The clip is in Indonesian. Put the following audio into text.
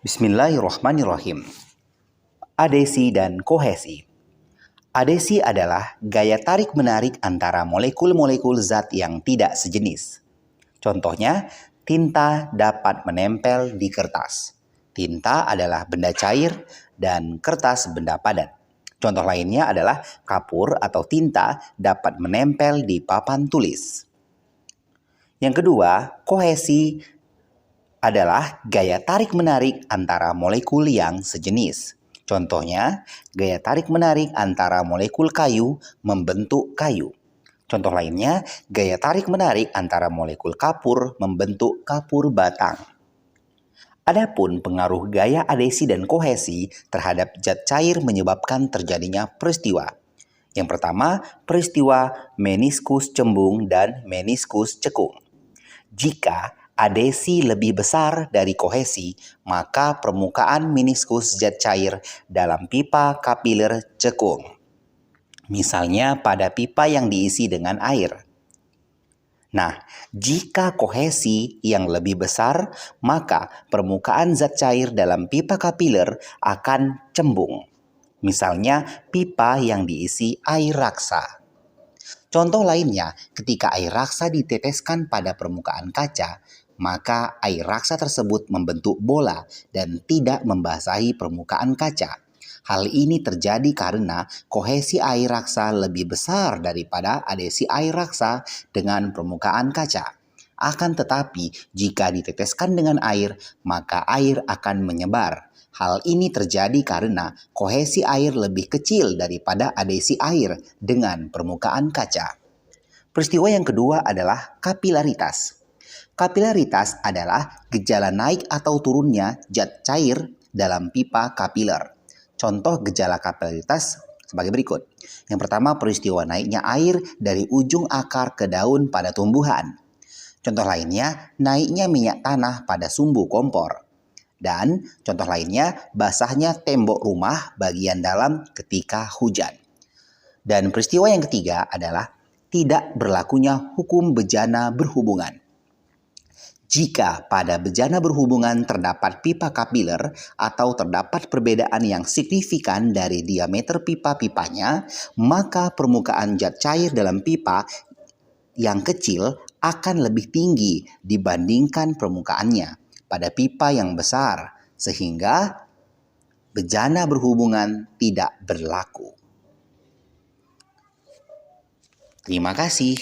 Bismillahirrahmanirrahim. Adesi dan kohesi. Adesi adalah gaya tarik-menarik antara molekul-molekul zat yang tidak sejenis. Contohnya, tinta dapat menempel di kertas. Tinta adalah benda cair dan kertas benda padat. Contoh lainnya adalah kapur atau tinta dapat menempel di papan tulis. Yang kedua, kohesi adalah gaya tarik-menarik antara molekul yang sejenis. Contohnya, gaya tarik-menarik antara molekul kayu membentuk kayu. Contoh lainnya, gaya tarik-menarik antara molekul kapur membentuk kapur batang. Adapun pengaruh gaya adesi dan kohesi terhadap zat cair menyebabkan terjadinya peristiwa. Yang pertama, peristiwa meniskus cembung dan meniskus cekung. Jika adesi lebih besar dari kohesi, maka permukaan meniskus zat cair dalam pipa kapiler cekung. Misalnya pada pipa yang diisi dengan air. Nah, jika kohesi yang lebih besar, maka permukaan zat cair dalam pipa kapiler akan cembung. Misalnya pipa yang diisi air raksa. Contoh lainnya, ketika air raksa diteteskan pada permukaan kaca, maka air raksa tersebut membentuk bola dan tidak membasahi permukaan kaca. Hal ini terjadi karena kohesi air raksa lebih besar daripada adesi air raksa dengan permukaan kaca. Akan tetapi, jika diteteskan dengan air, maka air akan menyebar. Hal ini terjadi karena kohesi air lebih kecil daripada adesi air dengan permukaan kaca. Peristiwa yang kedua adalah kapilaritas. Kapilaritas adalah gejala naik atau turunnya zat cair dalam pipa kapiler. Contoh gejala kapilaritas sebagai berikut. Yang pertama, peristiwa naiknya air dari ujung akar ke daun pada tumbuhan. Contoh lainnya, naiknya minyak tanah pada sumbu kompor. Dan contoh lainnya, basahnya tembok rumah bagian dalam ketika hujan. Dan peristiwa yang ketiga adalah tidak berlakunya hukum bejana berhubungan. Jika pada bejana berhubungan terdapat pipa kapiler atau terdapat perbedaan yang signifikan dari diameter pipa-pipanya, maka permukaan zat cair dalam pipa yang kecil akan lebih tinggi dibandingkan permukaannya pada pipa yang besar, sehingga bejana berhubungan tidak berlaku. Terima kasih.